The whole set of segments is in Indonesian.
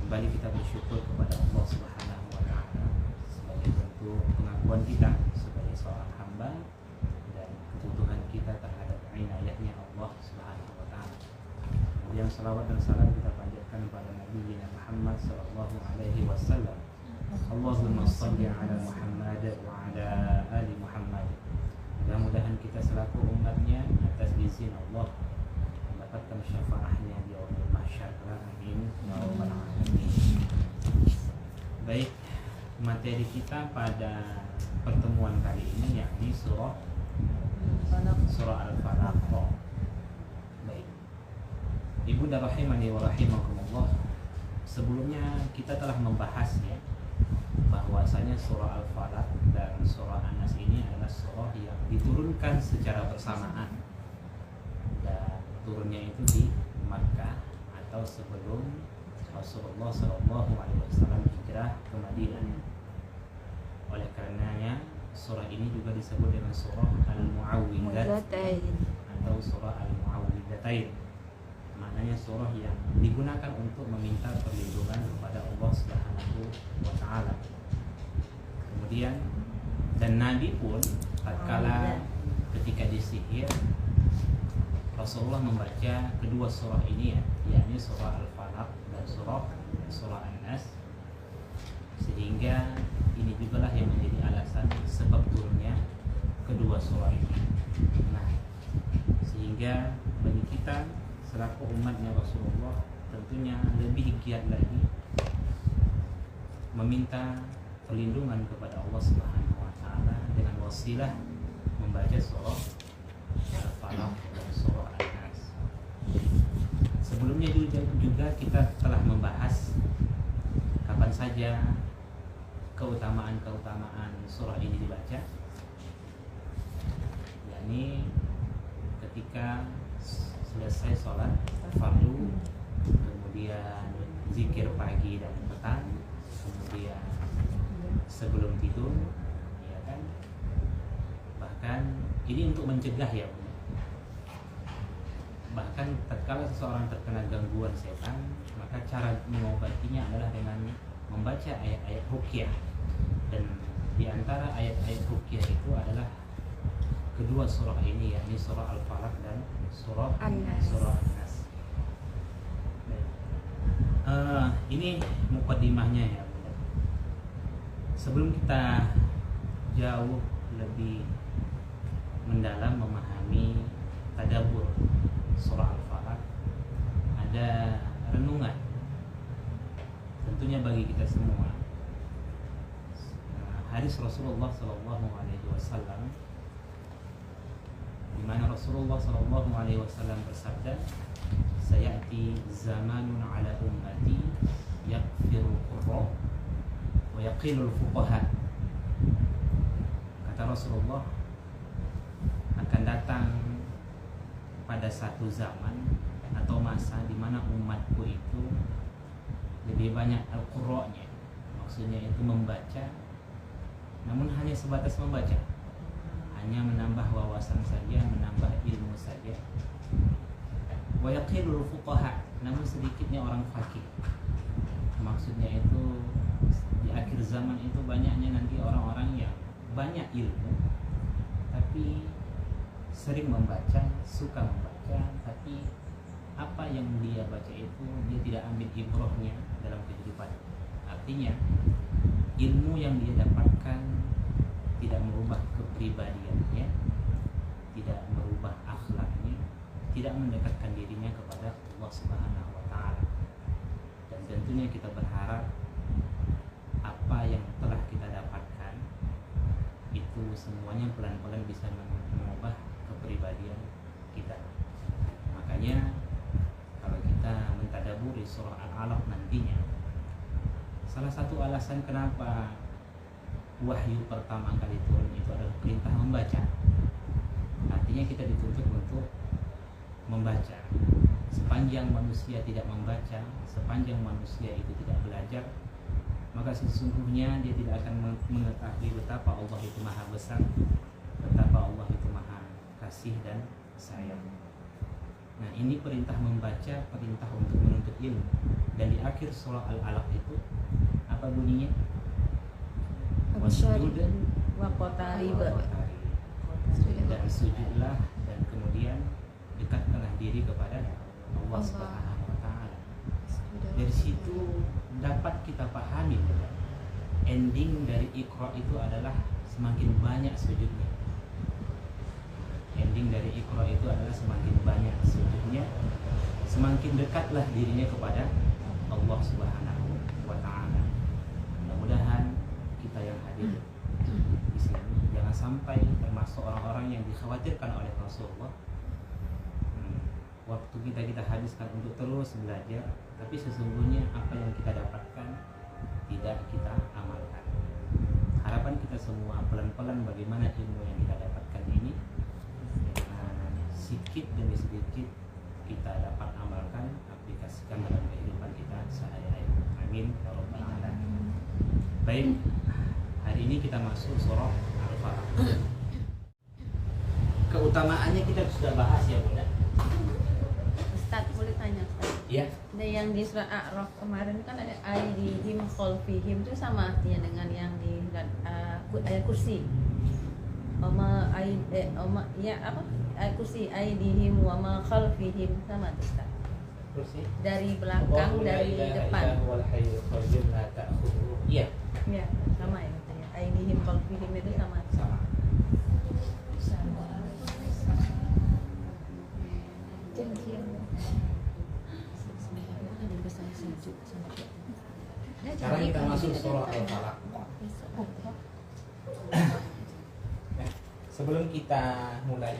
Kembali kita bersyukur kepada Allah Subhanahu wa Ta'ala sebagai bentuk pengakuan kita sebagai seorang hamba dan kebutuhan kita terhadap inayahnya Allah Subhanahu wa Ta'ala. Kemudian salawat dan salam kita panjatkan kepada Nabi Muhammad sallallahu alaihi wasallam. Allahumma shalli ala Muhammad wa ala ali Muhammad. Mudah-mudahan kita selaku umatnya atas izin Allah mendapatkan syafaatnya di yaumil mahsyar. Amin ya rabbal alamin. Baik, materi kita pada pertemuan kali ini yakni surah Al-Falaq. Baik, Ibu dan rahimani wa rahimakumullah, sebelumnya kita telah membahas ya bahwasanya surah Al-Falaq dan surah An-Nas ini adalah surah yang diturunkan secara bersamaan dan turunnya itu di Makkah atau sebelum Rasulullah SAW hijrah ke Madinah. Oleh karenanya surah ini juga disebut dengan surah Al-Mu'awwidzatain atau surah Al-Mu'awwidzatain. Maknanya surah yang digunakan untuk meminta perlindungan kepada Allah Subhanahu wa Ta'ala. Kemudian dan Nabi pun tatkala ketika disihir Rasulullah membaca kedua surah ini ya, yakni surah Al-Falaq dan surah An-Nas, sehingga ini juga lah yang menjadi alasan sebab turunnya kedua surah ini. Nah, sehingga bagi kita selaku umatnya Rasulullah tentunya lebih giat lagi meminta perlindungan kepada Allah Subhanahu wa Ta'ala dengan wasilah membaca surah Al-Falaq dan surah An-Nas. Sebelumnya juga kita telah membahas kapan saja keutamaan surah ini dibaca, yakni ketika selesai sholat fardu, kemudian zikir pagi dan petang, kemudian sebelum tidur, ya kan. Bahkan ini untuk mencegah ya. Bahkan tatkala seseorang terkena gangguan setan, maka cara mengobatinya adalah dengan membaca ayat-ayat ruqyah. Dan di antara ayat-ayat ruqyah itu adalah kedua surah ini, yakni surah Al-Falaq dan surah An-Nas. Ini muqaddimahnya ya. Sebelum kita jauh lebih mendalam memahami tadabbur surah Al-Falaq, ada renungan tentunya bagi kita semua. Hadis Rasulullah SAW, di mana Rasulullah SAW bersabda, "Sayati zamanun ala ummati yakfirul qurra wa yaqilul fuqaha." Kata Rasulullah, akan datang pada satu zaman atau masa di mana umatku itu lebih banyak al-qurra'nya, maksudnya itu membaca, namun hanya sebatas membaca, hanya menambah wawasan saja, menambah ilmu saja. Wa yaqilul fuqaha, namun sedikitnya orang fakih. Maksudnya itu di akhir zaman itu banyaknya nanti orang-orang yang banyak ilmu tapi sering membaca, suka membaca, tapi apa yang dia baca itu dia tidak ambil ibrahnya dalam kehidupan. Artinya ilmu yang dia dapatkan tidak merubah kepribadiannya, tidak merubah akhlaknya, tidak mendekatkan dirinya kepada Allah Subhanahu wa Ta'ala. Dan tentunya kita berharap apa yang telah kita dapatkan itu semuanya pelan-pelan bisa mengubah kepribadian kita. Makanya kalau kita mentadaburi surah Al-Alaq nantinya, salah satu alasan kenapa wahyu pertama kali turun itu adalah perintah membaca. Artinya kita dituntut untuk membaca. Sepanjang manusia tidak membaca, sepanjang manusia itu tidak belajar, maka sesungguhnya dia tidak akan mengetahui betapa Allah itu maha besar, betapa Allah itu maha kasih dan sayang. Nah, ini perintah membaca, perintah untuk menuntut ilmu. Dan di akhir surah Al-Alaq itu apa bunyinya? Wasjud waqtariba, dan sujudlah, dan kemudian dekatkanlah diri kepada Allah Subhanahu wa taala. Dari situ dapat kita pahami ending dari Iqra itu adalah semakin banyak sujudnya. Ending dari Iqra itu adalah semakin banyak sujudnya, semakin dekatlah dirinya kepada Allah Subhanahu wa taala. Mudah-mudahan kita yang hadir di sini jangan sampai termasuk orang-orang yang dikhawatirkan oleh Rasulullah. Waktu kita habiskan untuk terus belajar, tapi sesungguhnya apa yang kita dapatkan tidak kita amalkan. Harapan kita semua pelan-pelan bagaimana ilmu yang kita dapatkan ini sedikit demi sedikit kita dapat amalkan, aplikasikan dalam kehidupan kita sehari-hari. Amin ya rabbal alamin. Baik, hari ini kita masuk surah Al-Falaq. Keutamaannya kita sudah bahas ya Bunda. Ustaz, boleh tanya Ustaz? Iya. Nah, yang di surah A'raf kemarin kan ada aidihim khalfihim, itu sama artinya dengan yang di ayat kursi. Ayat kursi aidihim wa ma khalfihim sama tuh Ustaz. Kursi. Dari belakang, dari depan. Iya. Iya, sama ya katanya. Aidihim khalfihim itu sama. Sama. Sekarang kita masuk surah Al-Falaq. Sebelum kita mulai,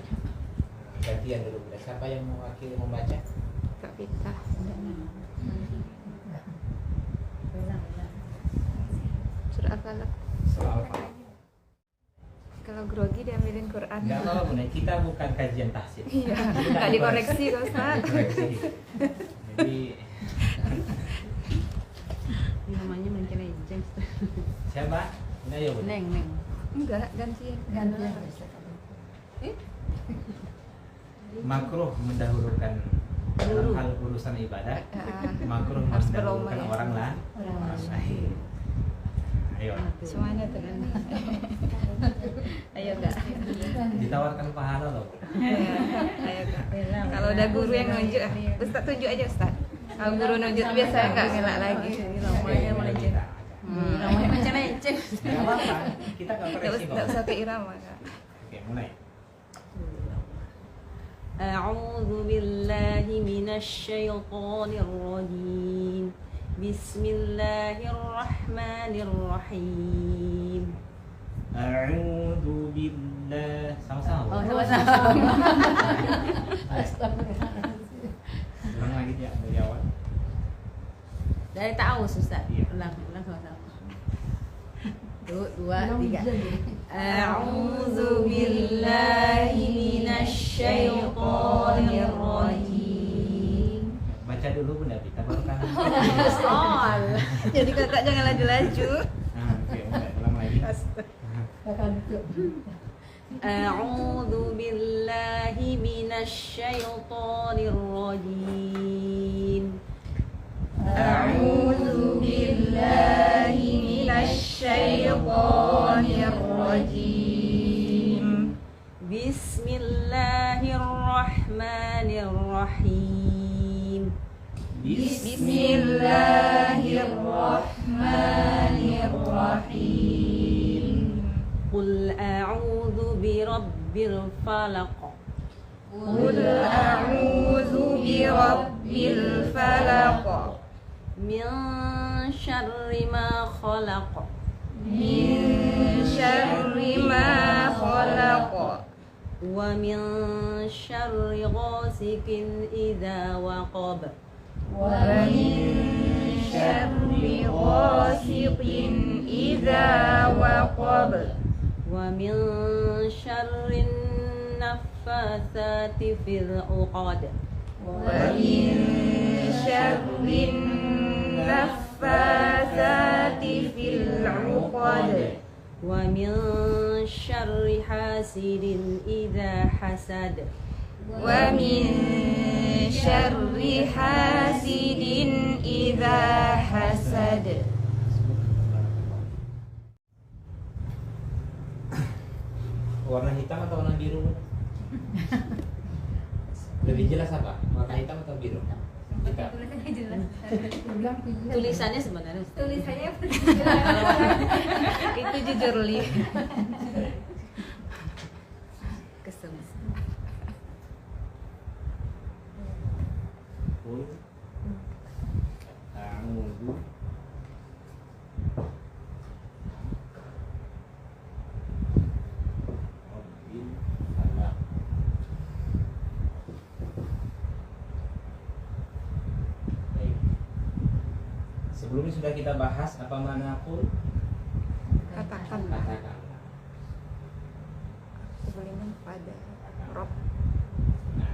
gantian dulu. Siapa yang mewakili membaca? Kak Pita. Surah Al-Falaq. Surah Al-Falaq. Kalau grogi diambilin Quran. Enggak apa-apa Bunda, kita bukan kajian tahsin. Iya, enggak dikoreksi kok Ustaz. Dikoreksi. Jadi Namanya mungkin aja. siapa? Bunda ya Bunda. Neng. Enggak, gantian. Makruh mendahulukan dalam hal urusan ibadah. Makruh mendahulukan orang lain. Ayo. Semuanya tuh kan. Ayo Kak. Ditawarkan pahala loh. Ayo Kak. Kalau udah guru yang nunjuk, Ustaz tunjuk aja Ustaz. Kalau guru nunjuk biasa enggak ngelak lagi. Namanya meleceh. Namanya macam leceh. Enggak apa-apa. Kita enggak koreksi kok. Enggak usah ke irama Kak. Oke, mulai. A'udzu billahi minasy syaithanir rajim. Bismillahirrahmanirrahim. A'udzu billah. Sama-sama. Oh, sama-sama. Ulang lagi ya dari awal. Dari ta'awuz Ustaz. Iya. Ulang sama-sama. 2, 3. A'udzu billahi minasy syaithanir rajim. Baca dulu Bunda Pita baru kan. Sol. Jadi Kakak jangan laju-laju. Nah, oke, mulai ulang lagi. A'udzu billahi minasy syaithanir rajim. A'udzu billahi minasy syaithanir rajim. Bismillahirrahmanirrahim. Bismillahirrahmanirrahim. Qul a'udzu birabbil falaq. Qul a'udzu birabbil falaq. Min syarri ma khalaq. Min syarri ma khalaq. Wa min syarri ghasikin idza waqab. Wa min syarri ghasikin ghasiqin idza waqab. ومن شر النفاثات في العقد ومن شر النفاثات في العقد ومن شر حاسد إذا حسد ومن شر حاسد إذا حسد. Warna hitam atau warna biru? Lebih jelas apa? Warna hitam atau biru? Hitam. tulisannya sebenarnya Tulisannya itu jujur li. Kesem. Qul a'udzu rabbil falaq. Baik. Sebelumnya sudah kita bahas apa makna qul? Katakan Katakan. beriman pada Rob. Nah,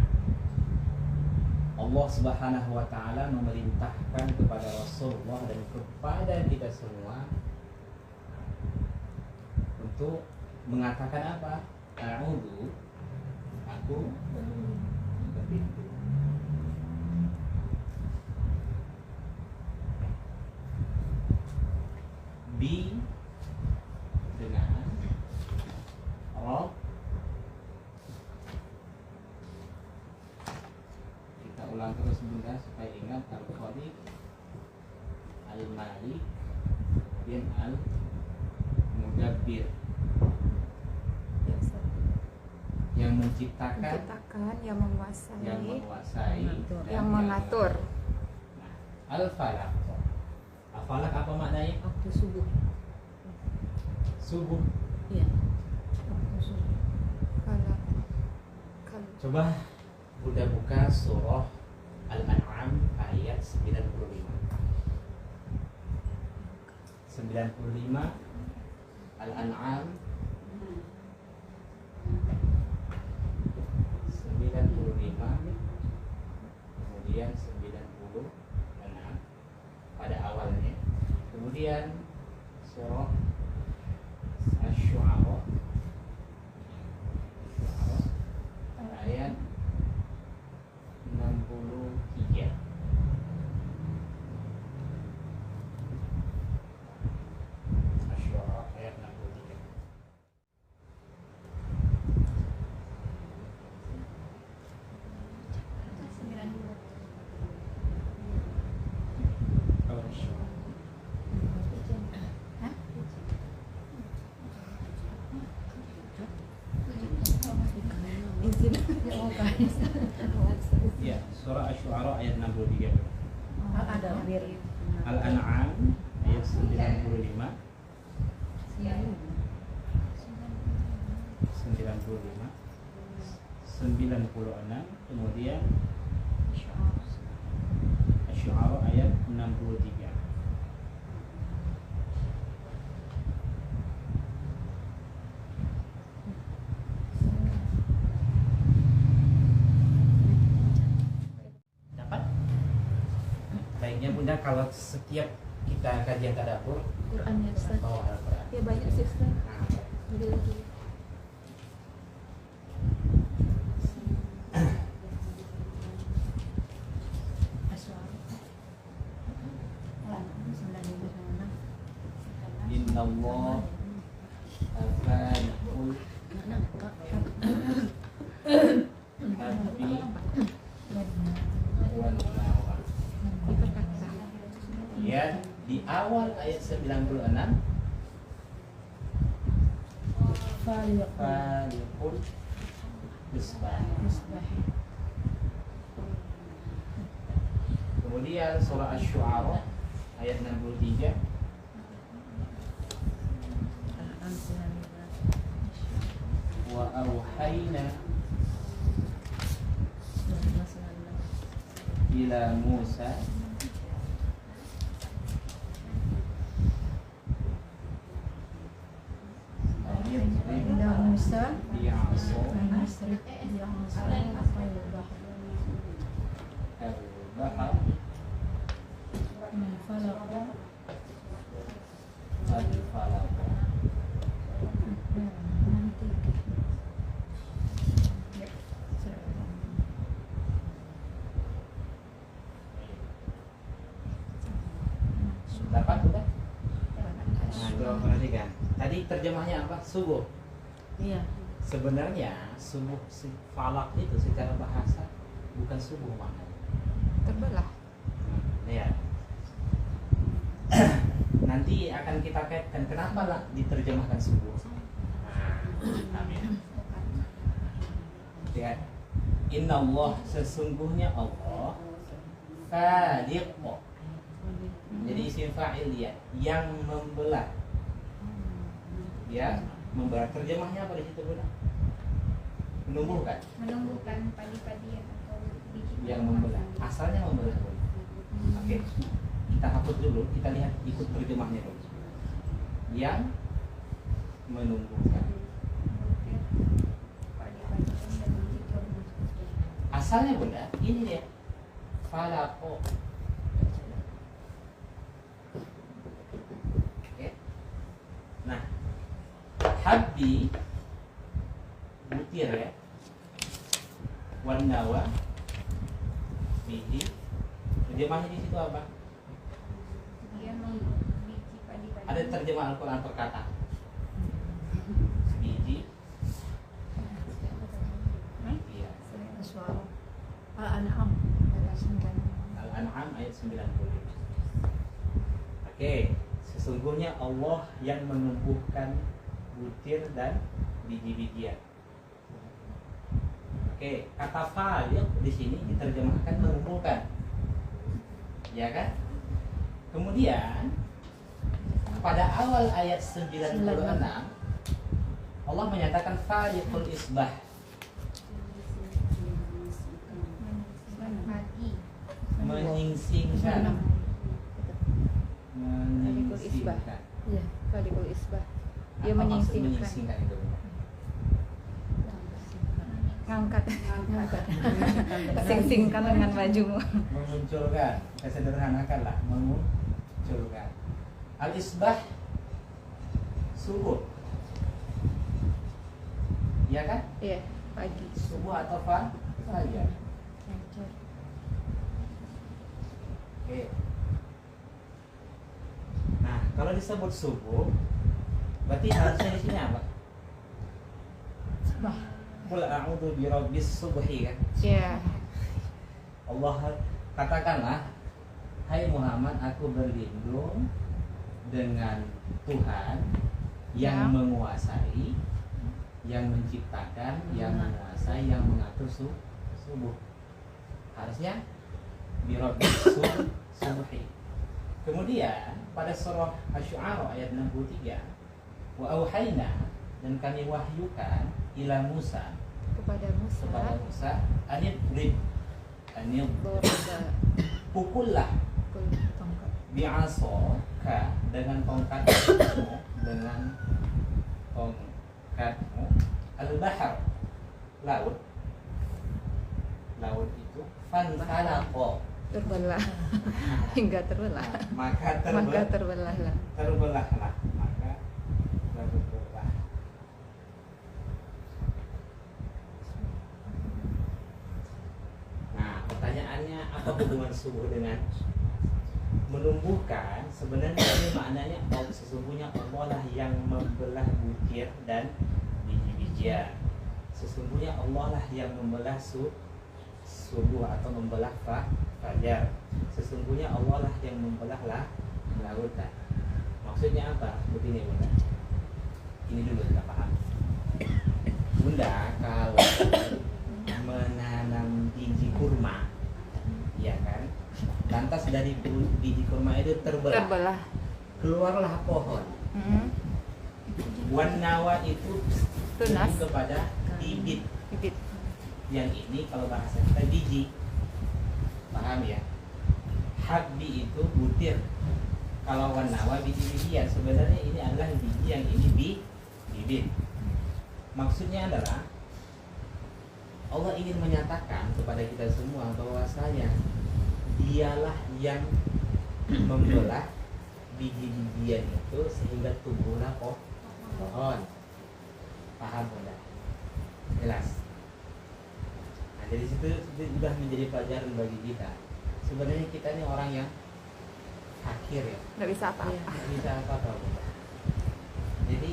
Allah Subhanahu wa taala memerintahkan kepada Rasulullah dan kepada kita semua untuk mengatakan apa? A'udzu, aku berlindung. Bi dengan Rob. Kita ulang terus bunda supaya ingat Al-Khaliq, Al-Malik, dan Al-Mudabbir, yang menciptakan, yang menguasai, yang menguasai, yang mengatur. Nah, Al-Falaq. Al-Falaq apa maknanya? waktu subuh. Subuh. Iya. Waktu subuh. Kalau Coba Bunda buka surah Al-An'am ayat 95. 95 Al-An'am 95, kemudian 96 pada awalnya, kemudian surah Asy-Syu'ara ayat 63. Asy-Syu'ara ayat 63. Oh, Asy-Syu'ara. Ya, surah Asy-Syu'ara ayat 63. Ada bir. Al-An'am ayat 95. 96, kemudian Asy-Syu'ara ayat 63. Dapat? Baiknya Bunda kalau setiap kita kajian tadabbur Qurannya Ustaz. bawa Al-Quran. Ya banyak sih Ustaz. Nah, Jadi lagi. Innallah afalikul habbi wal nawa. Ya, di awal ayat 96 falikul misbah. Kemudian surah Asy-Syu'ara ayat 63 wa auhayna ila Musa Musa bi'aso Nasrik yang saling apa ya al-bahar falak al-falaq. nanti Dapat udah? Nah, coba perhatikan. Tadi terjemahnya apa? Subuh. Iya. Sebenarnya subuh falak itu secara bahasa bukan subuh maknanya. Terbelah. Ya. Nanti akan kita kaitkan kenapa lah diterjemahkan subuh. Amin. Ya. Inna Allah, sesungguhnya Allah faliq. Jadi isim fa'il ya, yang membelah. Ya, membelah. Terjemahnya apa di situ, Bunda? Menumbuhkan. Menumbuhkan padi-padian atau biji Yang membelah. Asalnya membelah. Oke. Kita hapus dulu, kita lihat ikut terjemahnya dulu. Yang menumbuhkan. padi-padian dan biji kurma. Asalnya Bunda, ini dia. Falaqo. Oke. Nah, habbi butir ya. Wan nawa biji. Terjemahnya di situ apa? Dia biji padi-padian. Ada terjemah Al-Quran per kata. Biji. Iya. suara Al-An'am Al-An'am ayat 90. Oke, sesungguhnya Allah yang menumbuhkan butir dan biji-bijian. Oke, kata faliq di sini diterjemahkan menumbuhkan. Ya kan? Kemudian pada awal ayat 96 Allah menyatakan faliqul isbah. Pagi. Menyingsingkan. Falikul isbah. Menyingsingkan. Iya, falikul isbah. Dia Apa maksud menyingsingkan. menyingsingkan itu? Ngangkat. Sing-singkan dengan bajumu. Memunculkan, kita sederhanakanlah, memunculkan. Al-isbah subuh. Ya kan? Iya, pagi. Subuh atau fajar. Oke. Nah, kalau disebut subuh, berarti harusnya di sini apa? Qul a'udzu birabbis subhi kan? Iya. Allah katakanlah, hai Muhammad, aku berlindung dengan Tuhan yang Ya. menguasai, yang menciptakan, yang menguasai, yang mengatur subuh. Harusnya birabbis subhi. Kemudian pada surah Asy-Syu'ara ayat 63, wa auhayna, dan kami wahyukan ila Musa, Kepada Musa. anidrib Dorba. pukullah Tongkat. bi'asaka, dengan tongkatmu, al-bahar, laut itu fanfalaqo, Terbelah. Hingga terbelah. maka Maka terbelahlah. terbelahlah, maka terbelah. Nah, pertanyaannya apa hubungan subuh dengan menumbuhkan? Sebenarnya ini maknanya sesungguhnya Allah lah yang membelah butir dan biji-bijian. Sesungguhnya Allah lah yang membelah subuh atau membelah fajar. Sesungguhnya Allah lah yang membelah lautan. Maksudnya apa? Begini Bunda. Ini dulu kita paham. Bunda, kalau menanam biji kurma, ya kan? Lantas dari biji kurma itu terbelah. Keluarlah pohon. Wan nawa itu Tunas. lebih kepada bibit. Bibit. Yang ini kalau bahasa kita biji. Paham ya? Habbi itu butir. Kalau wan nawa biji-bijian. Sebenarnya ini adalah biji, yang ini bibit. Maksudnya adalah Allah ingin menyatakan kepada kita semua bahwasanya dialah yang membelah biji-bijian itu sehingga tumbuhlah pohon. Paham Bunda? Jelas. Nah, dari situ sudah menjadi pelajaran bagi kita. Sebenarnya kita ini orang yang fakir ya. Nggak bisa apa-apa. Nggak bisa apa-apa Bunda. Jadi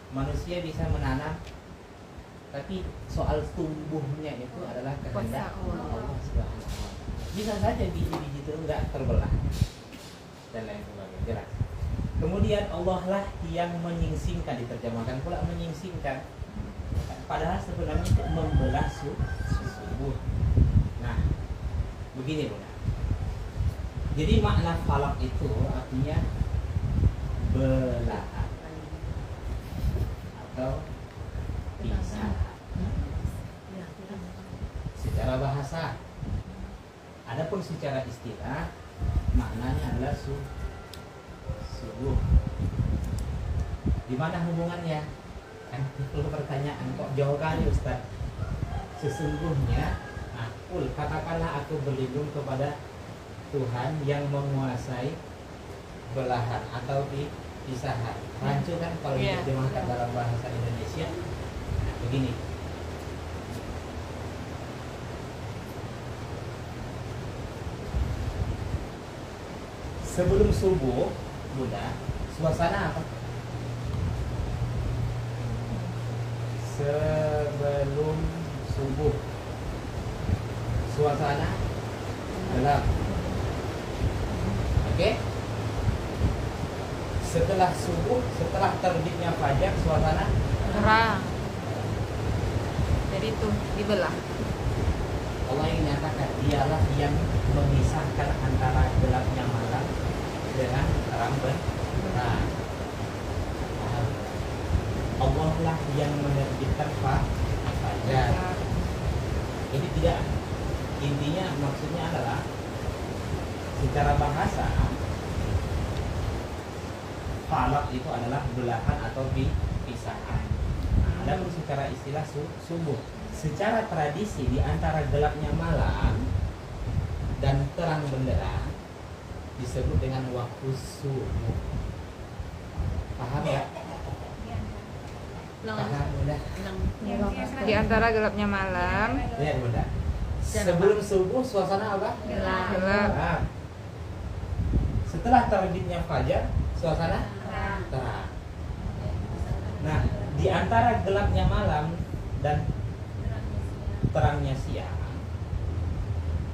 manusia bisa menanam, tapi soal tumbuhnya itu adalah kehendak Allah Subhanahu wa Ta'ala. Bisa saja biji-biji itu enggak terbelah dan lain sebagainya. Jelas. Kemudian Allah lah yang menyingsingkan, diterjemahkan pula menyingsingkan. Padahal sebenarnya itu membelah subuh. Nah, begini Bunda. Jadi makna falak itu artinya belahan atau pisah secara bahasa. Adapun secara istilah maknanya adalah subuh. Di mana hubungannya? Kan itu pertanyaan kok jauh kali Ustaz. Sesungguhnya katakanlah aku berlindung kepada Tuhan yang menguasai belahan atau pisahan. Rancu kan kalau diterjemahkan dalam bahasa Indonesia. Nah, begini. Sebelum subuh, Bunda, suasana apa? Sebelum subuh, suasana gelap. Oke? Setelah subuh, setelah terbitnya fajar, suasana Terang. Jadi itu dibelah. Allah ingin menyatakan dialah yang memisahkan antara gelapnya malam dengan terang benderang. Allah lah yang menerbitkan fajar. Ini tidak, intinya maksudnya adalah secara bahasa falak itu adalah belahan atau pisahan. Adapun secara istilah subuh. Secara tradisi di antara gelapnya malam dan terang benderang disebut dengan waktu subuh. Paham ya? Paham Bunda? Di antara gelapnya malam. Lihat Bunda. Sebelum subuh suasana apa? Gelap. Gelap. Setelah terbitnya fajar suasana terang. Nah, di antara gelapnya malam dan terangnya siang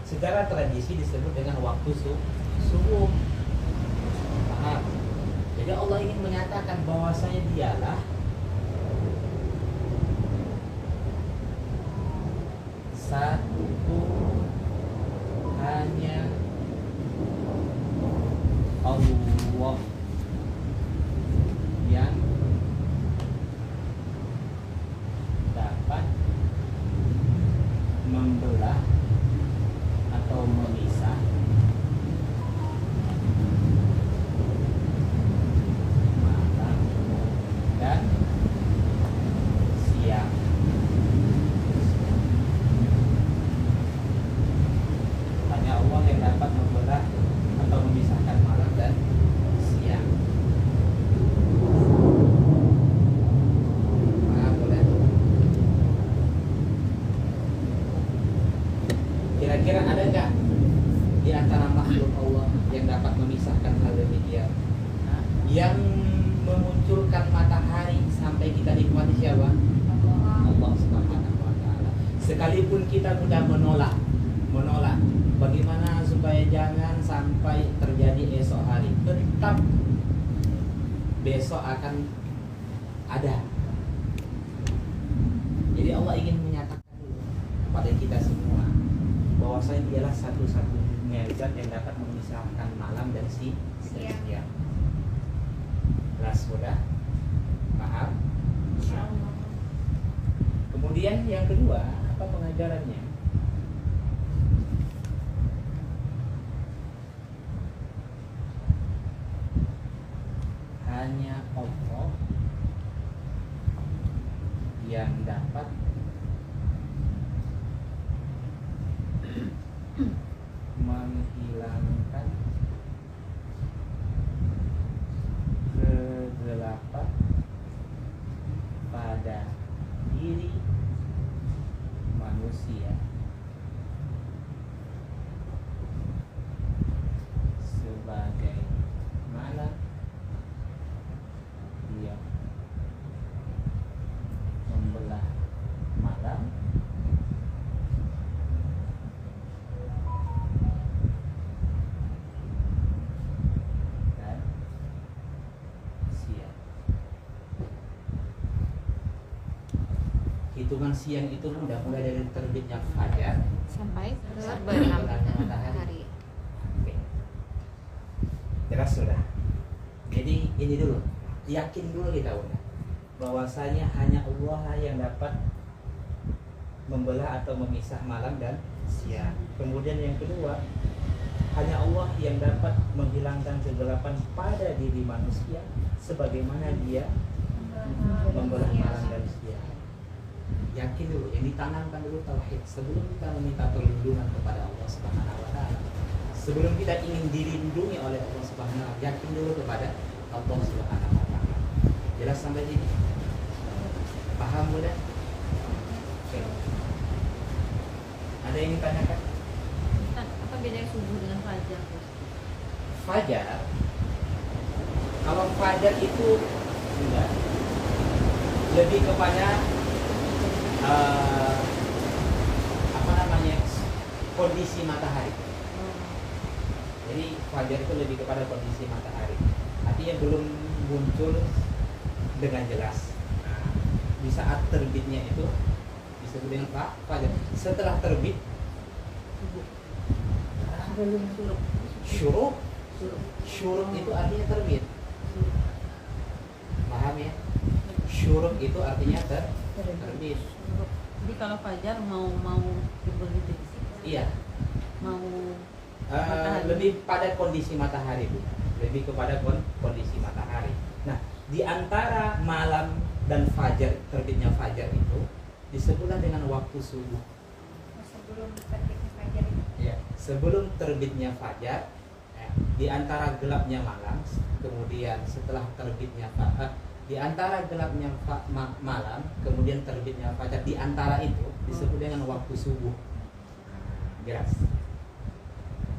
secara tradisi disebut dengan waktu subuh. Paham? Jadi Allah ingin menyatakan bahwasanya dialah satu hanya Allah yang dapat membelah atau memisah malam dan siang. Hanya Allah yang dapat membelah atau memisahkan malam dan siang. Kira-kira ada nggak di antara makhluk Allah yang dapat memisahkan hal demikian? Yang memunculkan matahari sampai kita nikmati siapa? Allah Subhanahu wa Ta'ala. Sekalipun kita mudah menolak, bagaimana supaya jangan sampai terjadi esok hari, tetap besok akan ada. Jadi Allah ingin menyatakan kepada kita semua bahwasanya dialah satu-satunya zat yang dapat memisahkan malam dan siang. Jelas sudah paham? Kemudian yang kedua, apa pengajarannya? Hanya Allah yang dapat menghilangkan kegelapan pada diri manusia sebagai mana dia membelah malam dan siang. Hitungan siang itu udah mulai dari terbitnya fajar Sampai terbenamnya matahari. Oke. Jelas sudah. Jadi ini dulu, yakin dulu kita udah bahwasanya hanya Allah yang dapat membelah atau memisah malam dan siang. Kemudian yang kedua, hanya Allah yang dapat menghilangkan kegelapan pada diri manusia sebagaimana dia membelah malam dan siang. Yakin dulu, yang ditanamkan dulu tauhid sebelum kita meminta perlindungan kepada Allah Subhanahu wa taala. Sebelum kita ingin dilindungi oleh Allah Subhanahu wa taala, yakin dulu kepada Allah Subhanahu wa taala. Jelas sampai sini? Paham mudah? Oke. Ada yang ditanyakan? Ustaz, apa bedanya subuh dengan fajar? Fajar, kalau fajar itu enggak, lebih kepada apa namanya, kondisi matahari. Jadi fajar itu lebih kepada kondisi matahari, artinya belum muncul dengan jelas. Nah, di saat terbitnya itu disebut dengan fajar. Setelah terbit syuruk. Syuruk itu artinya terbit. Paham ya? Syuruk itu artinya terbit. Jadi kalau fajar mau begitu, Iya. mau Lebih pada kondisi matahari, Bu. Lebih kepada kondisi matahari. Nah, di antara malam dan fajar, terbitnya fajar itu disebutlah dengan waktu subuh. Sebelum terbitnya fajar itu. Ya, sebelum terbitnya fajar, ya, di antara gelapnya malam, kemudian setelah terbitnya di antara gelapnya malam, kemudian terbitnya fajar, di antara itu disebut dengan waktu subuh. Jelas?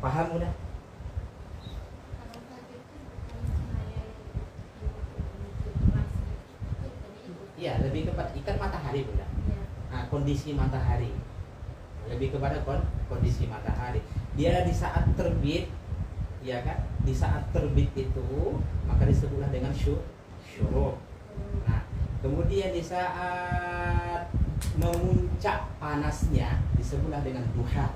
Paham udah? Kalau fajar itu bukan cahaya Iya, lebih kepada ikan matahari, Bunda. ya. Nah, kondisi matahari. Lebih kepada kondisi matahari. Dia di saat terbit, ya kan? Di saat terbit itu maka disebutlah dengan syuruk. Nah, kemudian di saat memuncak panasnya disebutlah dengan duha.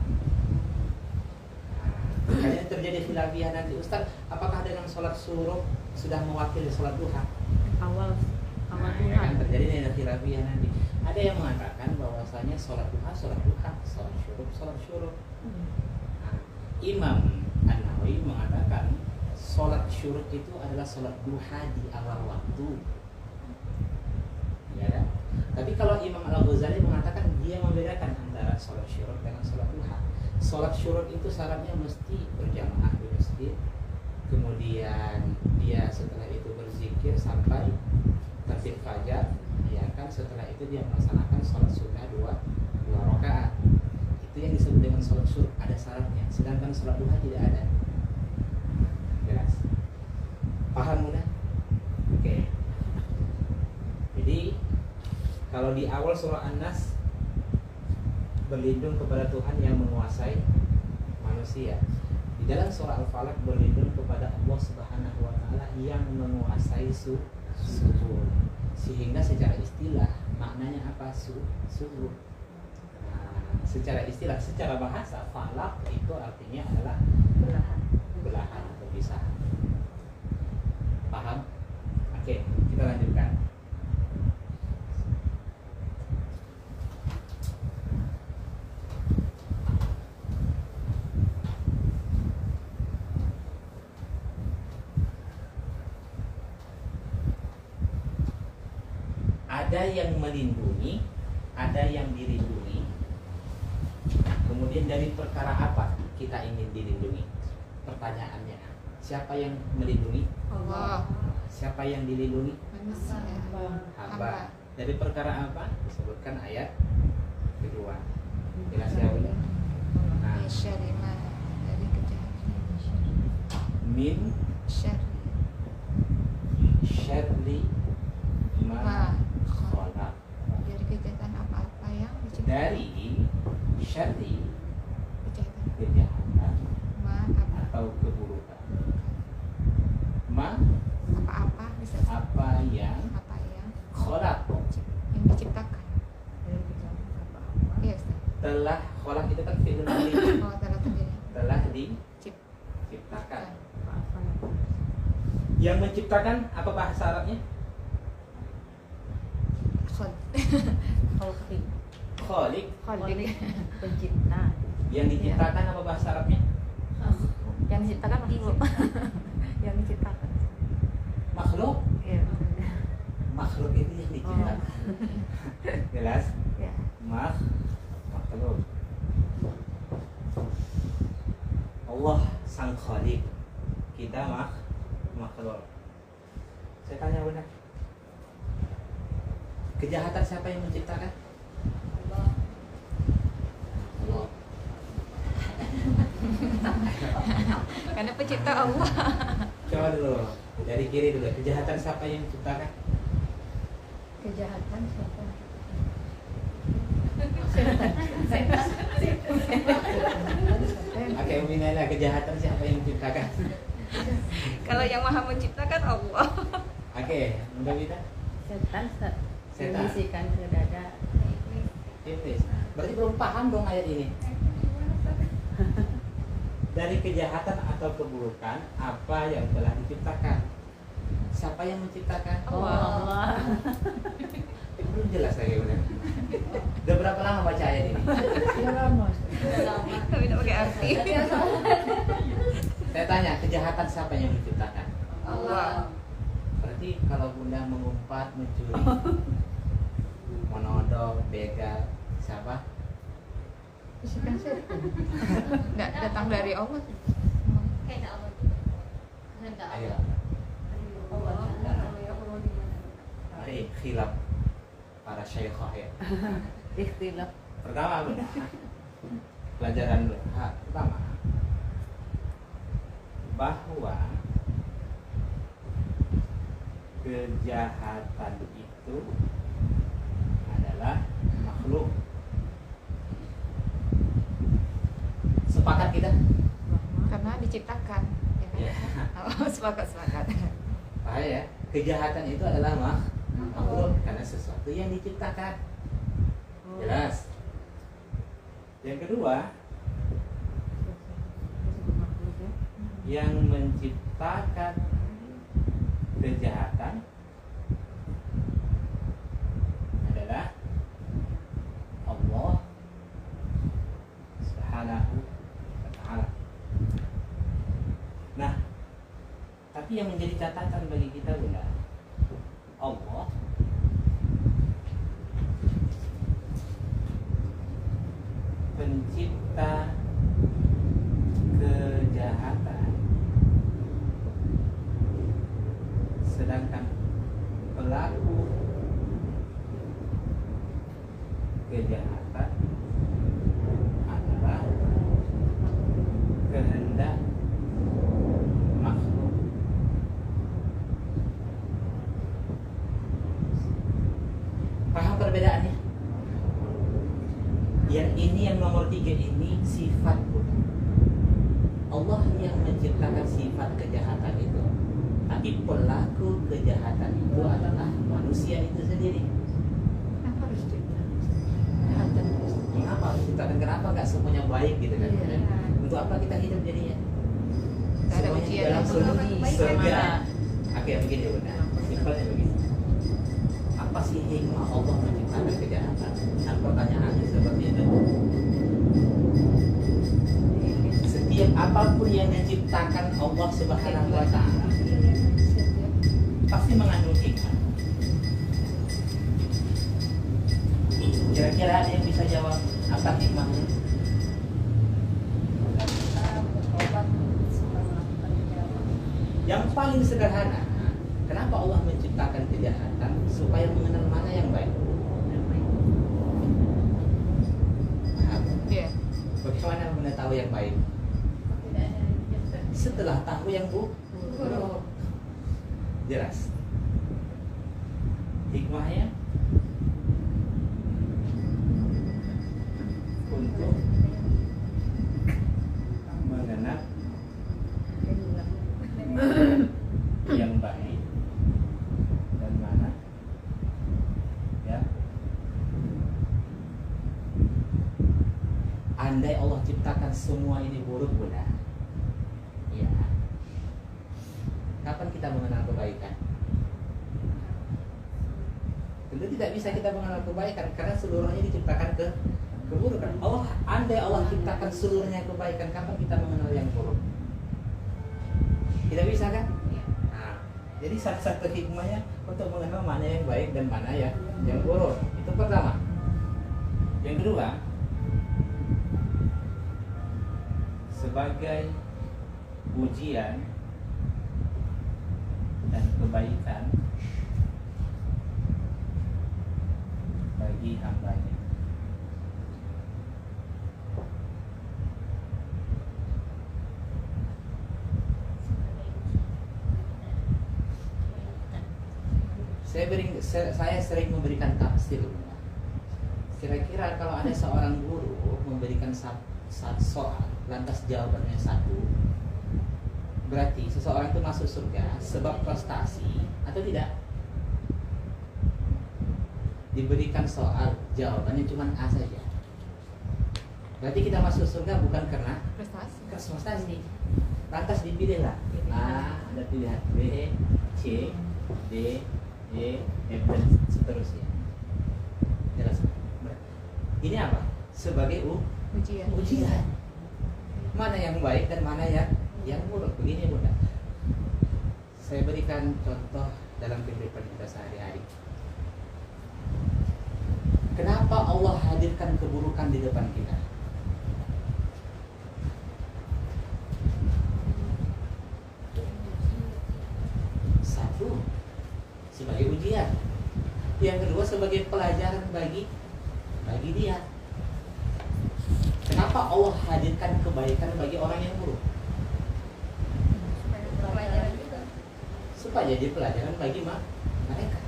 Makanya terjadi khilafiyah nanti, Ustaz, apakah dengan sholat syuruk sudah mewakili sholat duha? awal Nah, duha. akan terjadi dengan khilafiyah nanti. Ada yang mengatakan bahwasanya sholat duha, sholat syuruk. Nah, Imam An-Nawawi mengatakan sholat syuruk itu adalah sholat duha di awal waktu. Ya kan? Tapi kalau Imam Al-Ghazali mengatakan dia membedakan antara sholat syuruk dengan sholat duha. Sholat syuruk itu syaratnya mesti berjamaah di masjid. Kemudian dia setelah itu berzikir sampai terbit fajar. Ya kan, setelah itu dia melaksanakan sholat sunnah dua rakaat. Itu yang disebut dengan sholat syuruk, ada syaratnya. Sedangkan sholat duha tidak ada. Jelas? Paham mudah? Oke. Jadi kalau di awal surah An-Nas berlindung kepada Tuhan yang menguasai manusia. Di dalam surah Al-Falaq berlindung kepada Allah Subhanahu wa taala yang menguasai subuh. Sehingga secara istilah maknanya apa? Subuh. Nah, secara istilah, secara bahasa falak itu artinya adalah belahan, perpisahan. Paham? Oke, kita lanjutkan. ada yang melindungi, ada yang dilindungi. Kemudian dari perkara apa kita ingin dilindungi? Pertanyaannya, siapa yang melindungi? Allah. Siapa yang dilindungi? Manusia. Hamba. Dari perkara apa? Disebutkan ayat kedua. Jelas ya Bunda? Nah, Syari ma, dari kejahatan. min Syari syarri ma ma, khalaq. dari kejahatan apa-apa yang diciptakan. Dari syarri Kejahatan kejahatan ma apa atau keburukan. Ma apa-apa bisa apa yang apa yang khalaq diciptakan. Iya Ustaz. telah khalaq itu kan fi'il madhi, Oh telah terjadi. telah Cip. diciptakan. Yang menciptakan apa bahasa Arabnya? Khol. Khalqi. Khaliq. Kholik. Pencipta. Yang diciptakan apa bahasa Arabnya? Yang diciptakan makhluk. Yang diciptakan. Makhluk. Iya. Makhluk itu yang diciptakan. Jelas? Ya. Makhluk. Allah sang Khaliq. Kita makhluk. Saya tanya benar. Kejahatan siapa yang menciptakan? Allah. Karena pencipta Allah. Coba dulu dari kiri dulu. Kejahatan siapa yang menciptakan? Kejahatan siapa? Oke, Uminala, kejahatan siapa yang menciptakan? Kalau yang maha menciptakan Allah. Oke, Mbak Wita. Setan Setan. membisikan ke dada. Iblis. Berarti belum paham dong ayat ini. Dari kejahatan atau keburukan apa yang telah diciptakan? Siapa yang menciptakan? Allah. Belum jelas lagi benar. Udah berapa lama baca ayat ini? Sudah lama. Tapi tidak pakai arti. Saya tanya, kejahatan siapa yang menciptakan? Allah. Berarti kalau Bunda mengumpat, mencuri, menodong, begal, siapa? Bisikan setan. Tidak datang dari Allah. Kayak Allah juga. Kehendak Ayo. Allah. Mari khilaf para syekhah ya. Ikhtilaf. Pertama Bunda, pelajaran dulu. Pertama, bahwa kejahatan itu adalah makhluk. Sepakat kita? Karena diciptakan. Ya kan? Ya. Oh, sepakat. Paham ya? Kejahatan itu adalah makhluk karena sesuatu yang diciptakan. Jelas. Yang kedua, yang menciptakan kejahatan adalah Allah Subhanahu wa ta'ala. Nah, tapi yang menjadi catatan bagi kita Bunda, Allah pencipta kejahatan, sedangkan pelaku kejahatan adalah kehendak makhluk. Paham perbedaannya? Yang ini yang nomor 3 ini sifat Allah yang menciptakan sifat kejahatan itu. Tapi pelaku kejahatan itu adalah manusia itu sendiri. Kenapa harus cerita? Kejahatan terus. Mengapa harus diciptakan? Kenapa nggak semuanya baik gitu kan? Iya. Untuk apa kita hidup jadinya? Nggak ada Semuanya ujian dalam yang surga. Oke, begini Bunda. Simpelnya begini. Apa sih hikmah Allah menciptakan kejahatan? Nah, pertanyaannya seperti itu. Setiap apapun yang diciptakan Allah Subhanahu wa ta'ala pasti mengandung hikmah. sederhana. Kenapa Allah menciptakan kejahatan? Supaya mengenal mana yang baik. Paham? Iya. Bagaimana mengetahui yang baik? Setelah tahu yang buruk. Jelas. Hikmahnya untuk mengenal yang baik dan mana ya. Andai Allah ciptakan semua ini buruk, Bunda, ya, kapan kita mengenal kebaikan? Tentu tidak bisa kita mengenal kebaikan karena seluruhnya diciptakan keburukan. Andai Allah ciptakan seluruhnya kebaikan, kapan kita mengenal yang buruk? Tidak bisa kan? Nah, jadi satu hikmahnya untuk mengenal mana yang baik dan mana yang buruk. Itu pertama. Yang kedua, sebagai ujian dan kebaikan bagi hambanya. Saya sering memberikan tafsir. Kira-kira kalau ada seorang guru memberikan satu soal, lantas jawabannya satu, berarti seseorang itu masuk surga sebab prestasi atau tidak? Diberikan soal, jawabannya cuma A saja, berarti kita masuk surga bukan karena prestasi. Lantas dipilihlah A, ada pilihan B, C, D, E, F, dan seterusnya. Jelas? Ini apa? Sebagai ujian. Mana yang baik dan mana yang buruk. Begini, Bunda, saya berikan contoh dalam kehidupan kita sehari-hari. Kenapa Allah hadirkan keburukan di depan kita? Satu, sebagai ujian. Yang kedua, sebagai pelajaran bagi dia. Kenapa Allah hadirkan kebaikan bagi orang yang buruk? Supaya jadi pelajaran bagi mereka.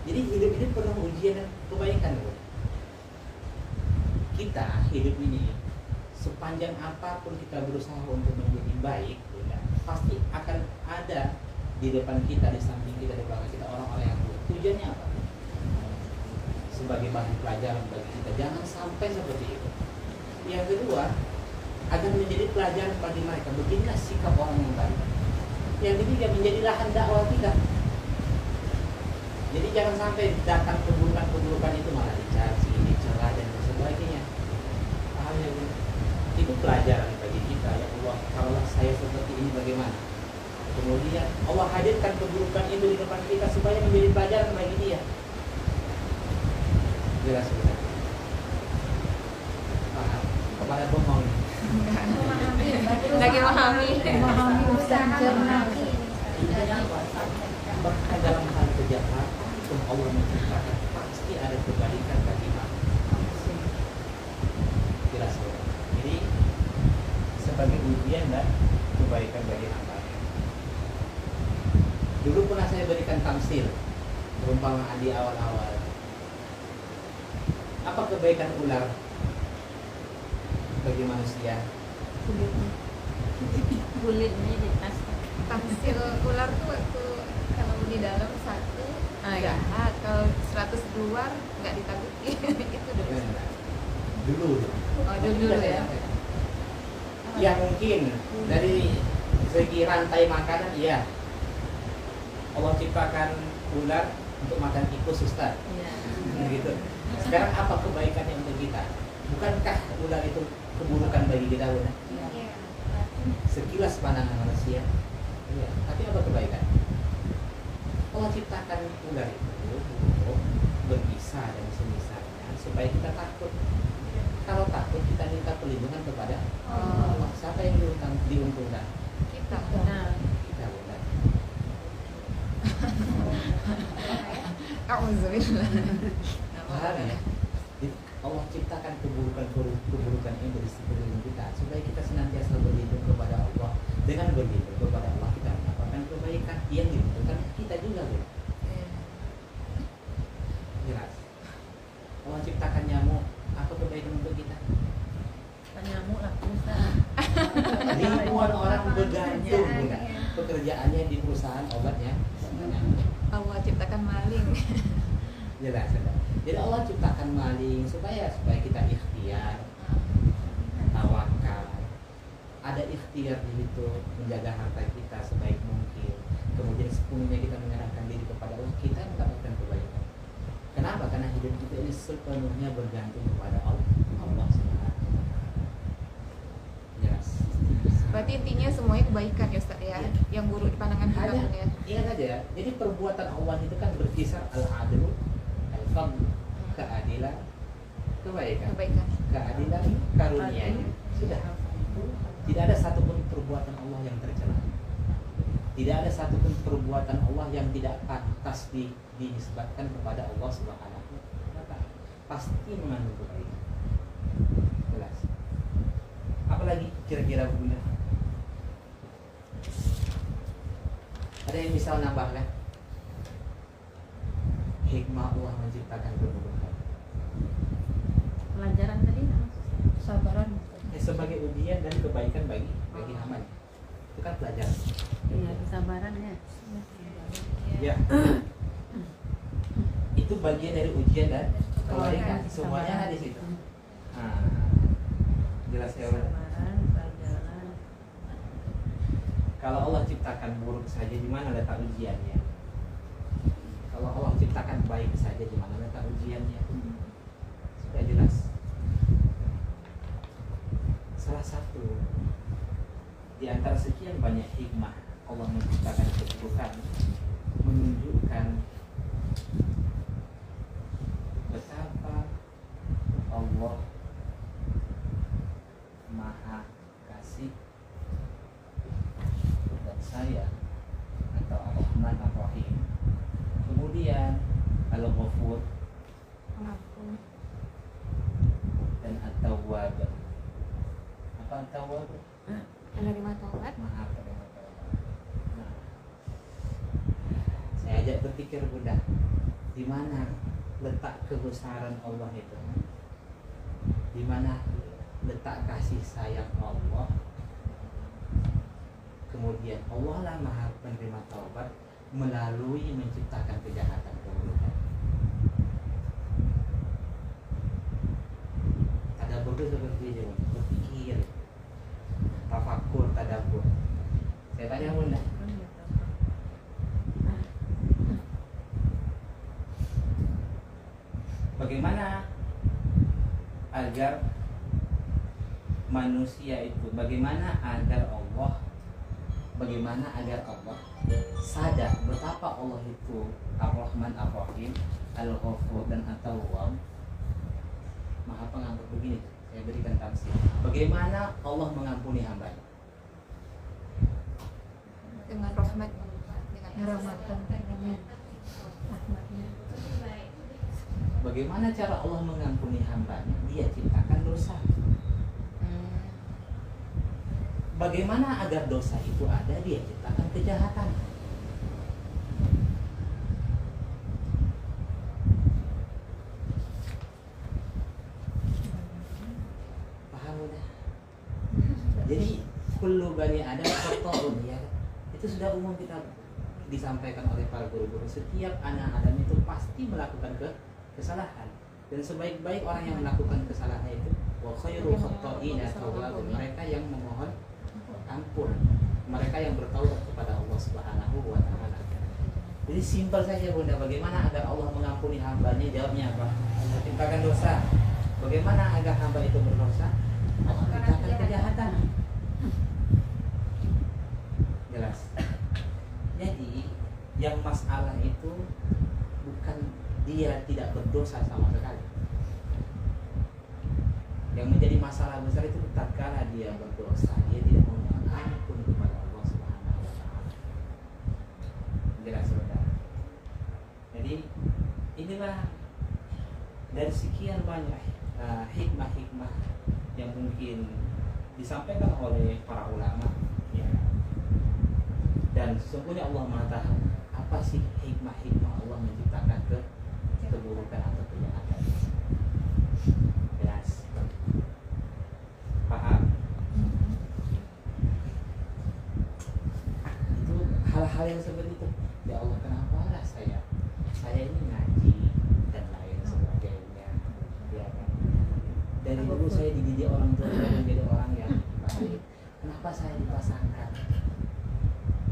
Jadi hidup ini penuh ujian dan kebaikan. Kita hidup ini, sepanjang apapun kita berusaha untuk menjadi baik, pasti akan ada di depan kita, di samping kita, di belakang kita orang-orang yang buruk. Tujuannya apa? Sebagai bahan pelajaran bagi kita. Jangan sampai seperti itu. Yang kedua, agar menjadi pelajaran bagi mereka. Beginilah sikap orang yang baik. Yang ketiga, menjadi lahan dakwah kita. Jadi jangan sampai datang keburukan itu malah dicaci, dicela dan sebagainya. Paham ya, Bu? Itu pelajaran bagi kita. Ya Allah, kalau saya seperti ini bagaimana? Kemudian Allah hadirkan keburukan itu di depan kita supaya menjadi pelajaran bagi dia. Jelas benar. Paham? Kepada bohong. Lagi memahami. Memahami Ustaz cermat. Bahkan dalam hal kejahatan pun Allah menciptakan pasti ada kebaikan bagi manusia. Jelas benar. Jadi sebagai ujian dan kebaikan bagi hamba. Dulu pernah saya berikan tamsil perumpamaan di awal-awal. Apa kebaikan ular bagi manusia? Kulitnya di tas. Tamsil ular tuh waktu kalau di dalam satu jahat, kalau 100 keluar nggak ditakuti. Itu dulu. Dulu. Oh, dulu ya. Ya mungkin dari segi rantai makanan, iya. Allah ciptakan ular untuk makan tikus, Ustaz. Iya. Gitu. Sekarang apa kebaikannya untuk kita? Bukankah ular itu keburukan bagi kita, Bunda? Sekilas pandangan manusia. Iya. Tapi apa kebaikan? Allah ciptakan ular itu untuk berbisa dan semisalnya supaya kita takut. Kalau takut kita minta perlindungan kepada Allah. Siapa yang diuntungkan? Kita. Nah, Kita, Bunda. Auzubillah. Paham ya? Jadi Allah ciptakan keburukan yang dari sekeliling kita supaya kita senantiasa berlindung kepada Allah. Dengan berlindung kepada Allah kita mendapatkan kebaikan yang dibutuhkan kita juga, Bu. Jelas. Allah ciptakan nyamuk, apa kebaikan untuk kita? Kan nyamuk lah bisa. Ribuan orang bergantung, Bunda. Pekerjaannya di perusahaan obatnya. Allah ciptakan maling. Jelas, sudah. Jadi Allah ciptakan maling supaya kita ikhtiar, tawakal. Ada ikhtiar di situ menjaga harta kita sebaik mungkin. Kemudian sepenuhnya kita menyerahkan diri kepada Allah, kita mendapatkan kebaikan. Kenapa? Karena hidup kita ini sepenuhnya bergantung kepada Allah Subhanahu. Jelas. Berarti intinya semuanya kebaikan ya Ustaz ya. Iya. Yang buruk di pandangan kita Hanya, ya. ingat aja ya. Jadi perbuatan Allah itu kan berkisar al-adlu, al-fadl, keadilan, kebaikan. Keadilan, karunia-Nya. Sudah. Tidak ada satupun perbuatan Allah yang tercela. Tidak ada satupun perbuatan Allah yang tidak pantas dinisbatkan kepada Allah Subhanahu wa Ta'ala. Pasti mengandung kebaikan. Jelas. Apalagi kira-kira Bunda? Ada yang bisa nambahkan? Hikmah Allah menciptakan keburukan. Pelajaran tadi Sabaran. Sebagai ujian dan kebaikan bagi hamba. Itu kan pelajaran. iya kesabaran ya. Ya. Itu bagian dari ujian dan kebaikan. Semuanya ada di situ. Nah, jelas ya, Bunda? Kesabaran, pelajaran. Kalau Allah ciptakan buruk saja, di mana letak ujiannya? Kalau Allah ciptakan baik saja, di mana letak ujiannya? Sudah jelas. Salah satu di antara sekian banyak hikmah Allah menciptakan keburukan, menunjukkan betapa Allah Maha Kasih dan Sayang, atau Ar-Rahman Ar-Rahim. Kemudian Al-Ghafur dan At-Tawwab. Apa At-Tawwab? Menerima taubat. Maha penerima taubat. Nah, saya ajak berpikir Bunda, di mana letak kebesaran Allah itu? Di mana letak kasih sayang Allah? Kemudian Allah lah Maha penerima taubat melalui menciptakan kejahatan keburukan. Tadabbur itu seperti ini, berpikir, tafakur, tadabbur. Saya tanya Bunda, bagaimana agar manusia itu, bagaimana agar Allah sadar betapa Allah itu Ar-Rahman Ar-Rahim, Al-Ghafur dan At-Tawwab, Maha Pengampun. Begini saya berikan tafsir. Bagaimana Allah mengampuni hamba-Nya? Dengan rahmat, dengan Rahmatan rahmatnya. Bagaimana cara Allah mengampuni hamba-Nya? Dia ciptakan dosa. Bagaimana agar dosa itu ada? Dia ciptakan kejahatan. Paham udah? Jadi kullu bani Adam khata'un, ya. Itu sudah umum kita disampaikan oleh para guru-guru. Setiap anak Adam itu pasti melakukan kesalahan. Dan sebaik-baik orang yang melakukan kesalahan itu wa khairul khata'ina tawwabun, mereka yang memohon ampun, mereka yang bertaubat kepada Allah Subhanahu wa Ta'ala. Jadi simpel saja Bunda, bagaimana agar Allah mengampuni hambanya? Jawabnya apa? Menciptakan dosa. Bagaimana agar hamba itu berdosa? Menciptakan kejahatan. Jelas. Jadi yang masalah itu bukan dia tidak berdosa sama sekali. Yang menjadi masalah besar itu tatkala dia berdosa, dia tidak memohon ampun kepada Allah Subhanahu wa Ta'ala. Jelas saudara. Jadi inilah dari sekian banyak hikmah-hikmah yang mungkin disampaikan oleh para ulama ya. Dan sesungguhnya Allah Maha tahu apa sih hikmah-hikmah Allah menciptakan keburukan atau kejahatan. Jelas? Paham? Itu hal-hal yang seperti itu. Ya Allah, kenapa lah saya ini ngaji dan lain sebagainya, ya kan? Dari dulu saya dididik orang tua menjadi orang yang baik. Kenapa saya dipasangkan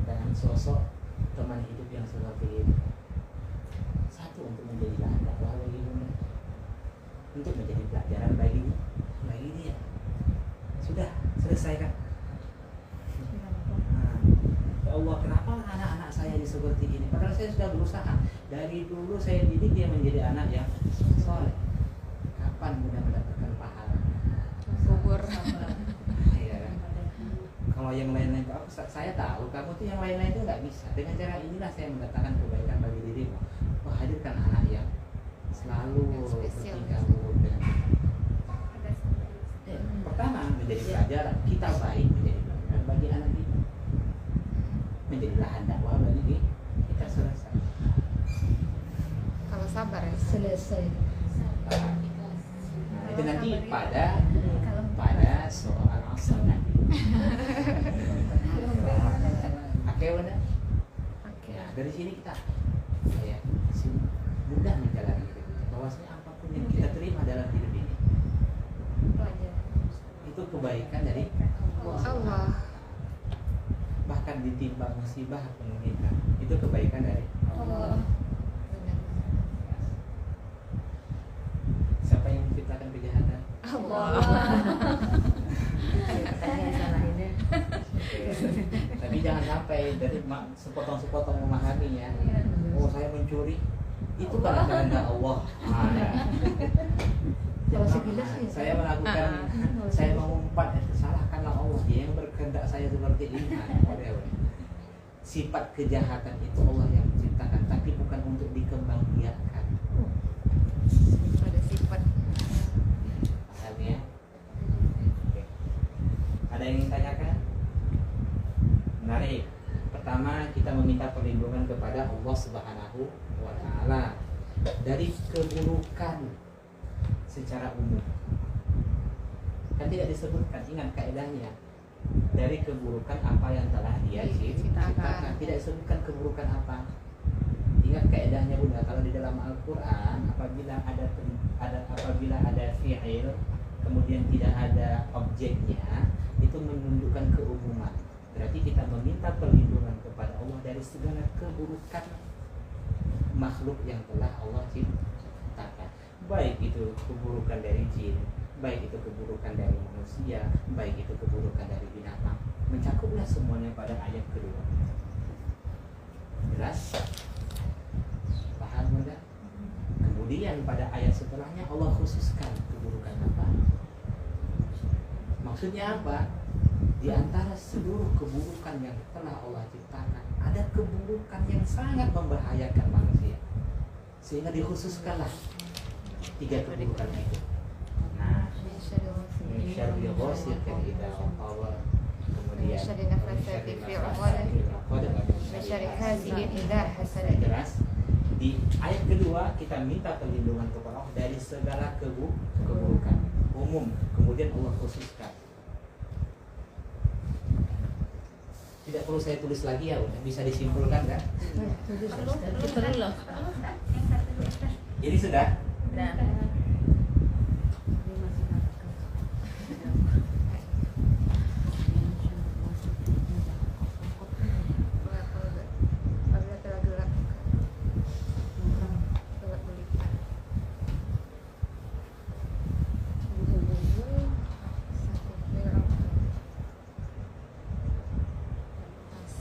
dengan sosok teman hidup yang seperti ini? Satu, untuk menjadi lahan dakwah bagi bunda, untuk menjadi pelajaran bagi dia. Sudah selesai kan? Ya Allah, kenapa anak-anak saya seperti ini? Padahal saya sudah berusaha. Dari dulu saya didik dia menjadi anak yang soleh. Kapan mudah mendapatkan pahala? Kubur. Ya kan? Kalau yang lain-lain, saya tahu kamu tuh yang lain-lain itu nggak bisa. Dengan cara inilah saya mendatangkan kebaikan bagi dirimu. Hadirkan anak yang selalu bertingkah luhur dengan kita. Pertama, menjadi pelajaran. Kita baik menjadi pelajaran bagi anak kita. Menjadi lahan dakwah bagi kita. Selesai. Kalau sabar ya. Selesai. Nah, itu nanti pada soal asal nanti. Oke, benar. Ya, dari sini kita ya mudah menjalani hidup kita. Bahwasanya apapun yang kita terima dalam hidup ini itu kebaikan dari Allah. Bahkan ditimbang musibah pun kita itu kebaikan dari Allah. Siapa yang menciptakan kejahatan? Allah. Tapi jangan sampai dari sepotong-sepotong memahaminya. Oh, saya mencuri, itu kan kehendak Allah. Kalau sekilas ya. Saya melakukan, saya mengumpat, salahkanlah Allah. Dia yang berkehendak saya seperti ini. Sifat kejahatan itu Allah yang menciptakan, tapi bukan untuk dikembangbiakkan. Ada sifat. Paham ya? Oke. Ada yang ingin tanyakan? Menarik. Pertama, kita meminta perlindungan kepada Allah Subhanahu wa Ta'ala dari keburukan secara umum. Kan tidak disebutkan, ingat kaidahnya, dari keburukan apa yang telah dia ciptakan. Tidak disebutkan keburukan apa. Ingat kaidahnya Bunda, kalau di dalam Al-Qur'an apabila ada fi'il kemudian tidak ada objeknya, itu menunjukkan keumuman. Berarti kita meminta perlindungan kepada Allah dari segala keburukan makhluk yang telah Allah ciptakan. Baik itu keburukan dari jin, baik itu keburukan dari manusia, baik itu keburukan dari binatang. Mencakuplah semuanya pada ayat kedua. Jelas? Paham Bunda? Kemudian pada ayat setelahnya Allah khususkan keburukan apa? Maksudnya apa? Di antara seluruh keburukan yang telah Allah ciptakan, ada keburukan yang sangat membahayakan manusia, sehingga dikhususkanlah 3 keburukan itu. Nah, syarri ghasiqin idza waqab, kemudian syarri nafasati fil 'uqad, syarri hasidin idza hasad. Jelas. Di ayat kedua kita minta perlindungan kepada Allah dari segala keburukan umum, kemudian Allah khususkan. Tidak perlu saya tulis lagi ya, udah bisa disimpulkan kan? Perlu loh. Jadi sudah? Nah. Apabila telah gelap gulita.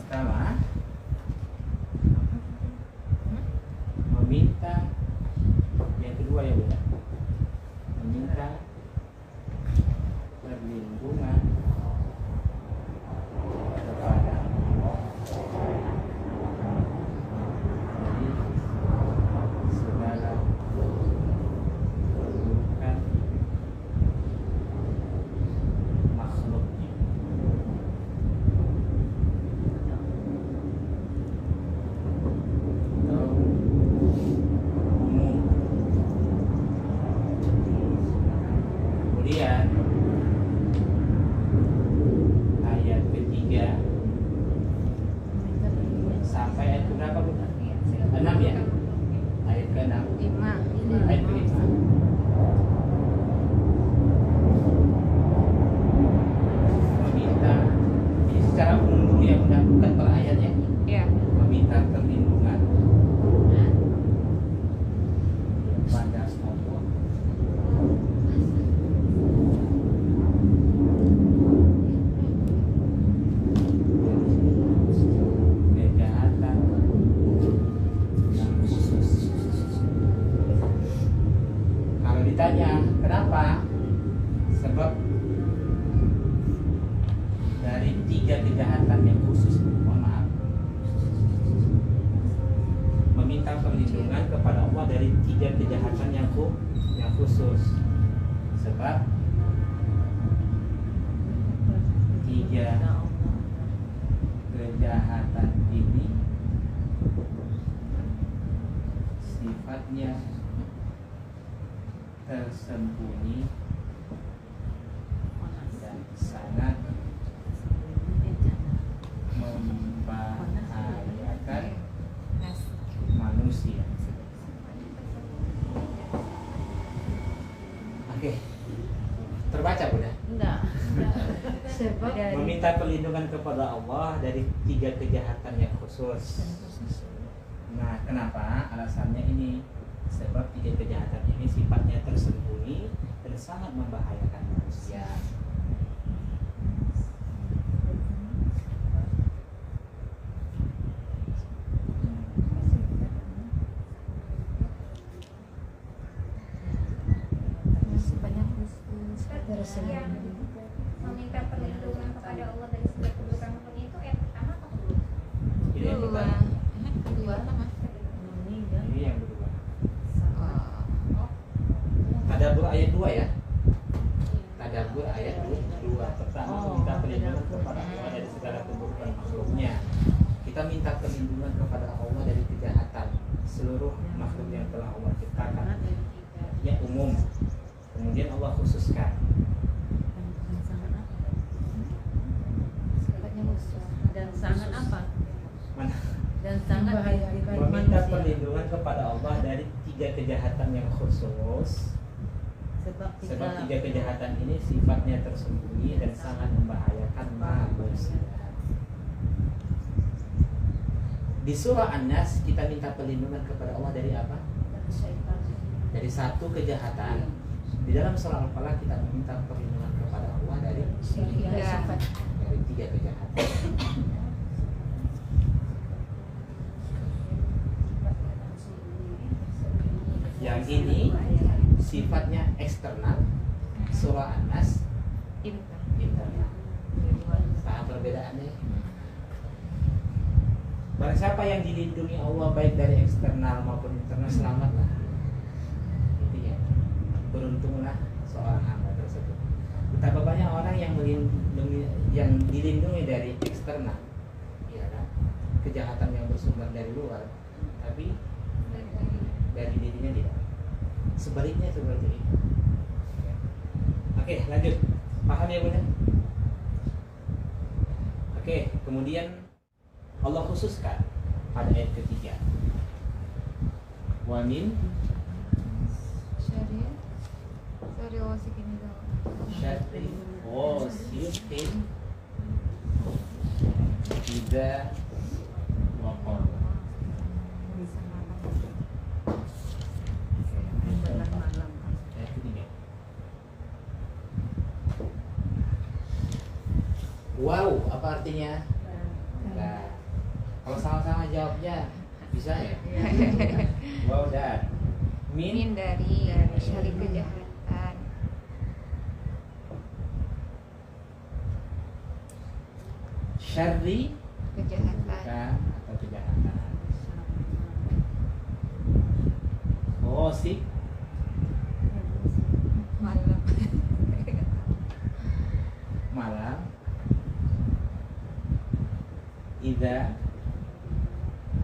Pertama, meminta. Yang kedua ya Bunda, perbedaannya. Kenapa? Sebab dari 3 kejahatan yang khusus, mohon maaf, meminta perlindungan kepada Allah dari 3 kejahatan yang khusus. Sebab 3 kejahatan ini sifatnya tersembunyi dan sangat membahayakan manusia. Oke, terbaca Bunda? Enggak. Sebab Meminta perlindungan kepada Allah dari 3 kejahatan yang khusus. Nah, kenapa? Alasannya ini. Sebab 3 kejahatan ini sifatnya tersembunyi dan sangat membahayakan manusia. Sebanyak khusus. Yang meminta perlindungan kepada Allah dari segala keburukan makhluknya itu ayat pertama atau kedua? Ini yang Dua. pertama. Dua sama. Ini yang kedua. Oh. Tadabbur ayat 2 ya. Tadabbur ayat 2. Pertama, meminta perlindungan kepada Allah dari segala keburukan makhluknya. Kita minta perlindungan kepada Allah dari kejahatan seluruh makhluk yang telah Allah ciptakan. Ya umum. Kemudian Allah khususkan. Sifatnya khusus. Dan sangat apa? Mana? Dan sangat Membahayakan Meminta manusia. perlindungan kepada Allah dari 3 kejahatan yang khusus. Sebab Sebab 3 tiga kejahatan ini sifatnya tersembunyi dan sangat membahayakan manusia. Di surah An-Nas kita minta perlindungan kepada Allah dari apa? Dari 1 kejahatan. Di dalam surah Al-Falaq kita meminta perlindungan kepada Allah dari 3. 3 kejahatan. Yang ini sifatnya eksternal. Surah An-Nas internal. Paham perbedaannya? Barang siapa yang dilindungi Allah baik dari eksternal maupun internal, selamatlah. Intinya, beruntunglah seorang hamba tersebut. Betapa banyak orang yang dilindungi dari eksternal, ya kan? Kejahatan yang bersumber dari luar, tapi dari dirinya tidak. Sebaliknya seperti itu. Oke, lanjut. Paham ya Bunda? Oke, kemudian Allah khususkan pada ayat ketiga. Wa min Syariah. Syariah wasik ini dong. syarri ghasiqin idza waqab. Ayat ketiga. Wow, apa artinya? Nah, kalau sama-sama jawabnya bisa ya? Wow, dan Min dari syari kejahatan. syarri Kejahatan. atau kejahatan. Ghasib Malam. malam. Idza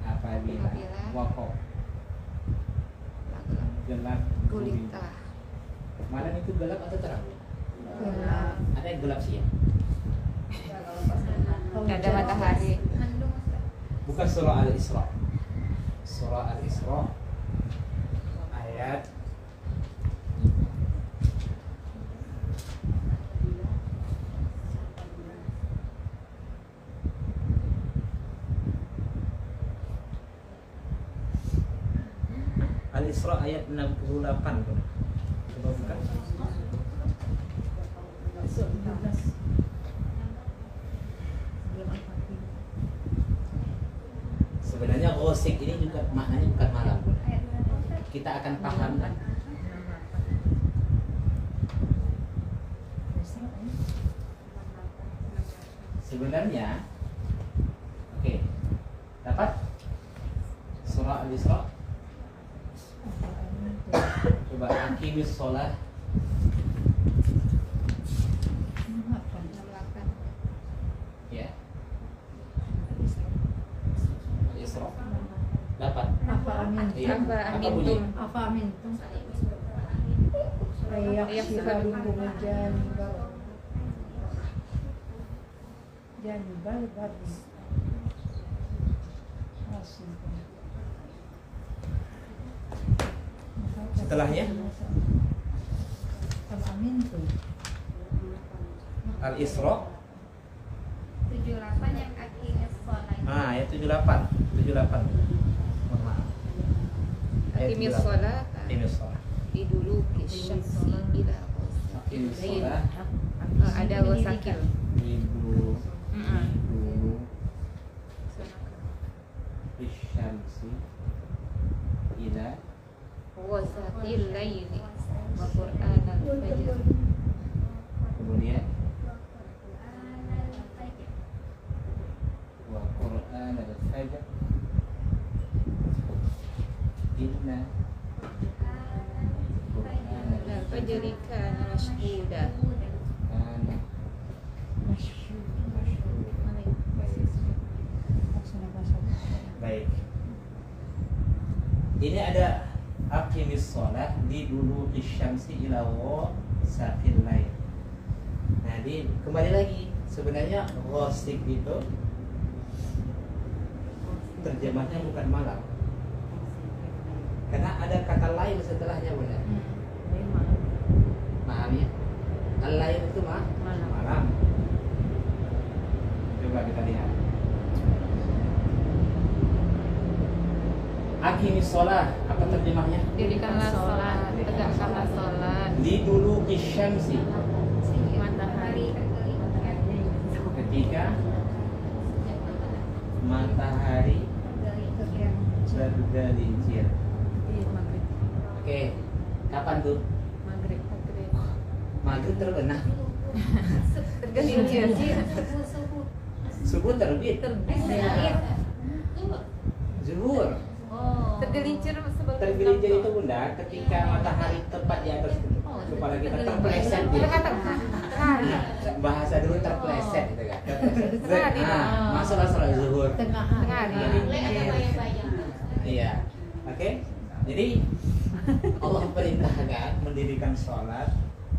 apabila waqab gelap Gulita. Malam itu gelap atau terang? Gelap. Ada yang gelap siang. Ada matahari. Mendung Ustaz. Bukan surah Al-Isra. Surah Al-Isra ayat Al-Isra ayat 68. Coba buka. Sebenarnya ghasik ini juga maknanya bukan malam. Ayat berapa Ustaz? Kita akan paham sebenarnya oke, dapat surah Al-Isra. Coba aqimis sholat. 68. Ya. Al-Isra. Dapat. Apa amin? Iya. Apa Apa bunyi? amintum? Apa amin? Ayak sifarikum janibal. Janibal barri. Setelahnya? Apa amin tuh? Al-Isra. 78 yang aqimis sholat. Ah, ya 78. 78. Mohon maaf. Ayat Aqimis 78. sholat. Aqimis sholat. Iduluki syamsi ila Aqimis sholat. ada wasakil. Ibu Mm-mm. Ibu Isyamsi ila Wasakil laili wa Qur'an al-fajr. kemudian wa Qur'an al-fajr inna Qur'an Al-fajr kana mashhuda. kana baik. Ini ada aqimis sholat di dulu syamsi ila wasaqil lail. Nah, kembali lagi sebenarnya ghasik itu terjemahnya bukan malam. Karena ada kata lain setelahnya benar. Malam ya. Al-lail itu malam. Coba kita lihat. Aqimis sholat, apa terjemahnya? Dirikanlah sholat, tegakkanlah sholat. Di dulu syamsi, Matahari ketika matahari bergelincir. Maghrib. Oke, kapan tuh? Maghrib. Maghrib terbenam. tergelincir. Subuh terbit. Zuhur. Tergelincir sebelum Tergelincir itu bunda ketika matahari tepat di atas kepala kita terpleset dia. Bahasa dulu terpleset gitu kan. Masuk zuhur. Tengah hari. Iya. Oke. Jadi Allah perintahkan mendirikan sholat,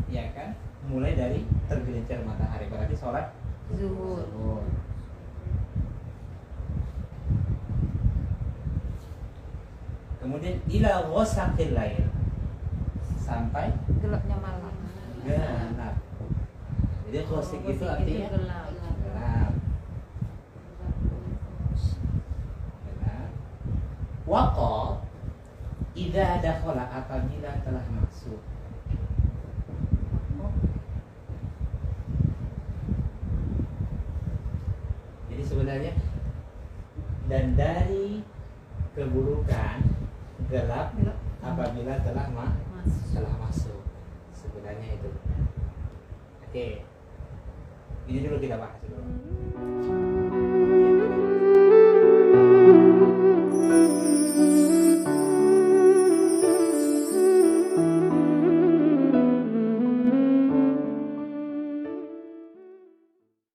ya kan? Mulai dari tergelincir matahari. Berarti sholat zuhur. zuhur. Kemudian ila ghasaqil lail, sampai Gelapnya malam. gelap. Jadi ghasaq itu artinya gelap. gelap. Gelap. Waqa idza dakhala, apabila telah masuk. Jadi sebenarnya dan dari keburukan gelap apabila telah masuk. Sebenarnya itu. Oke. Ini dulu kita bahas dulu.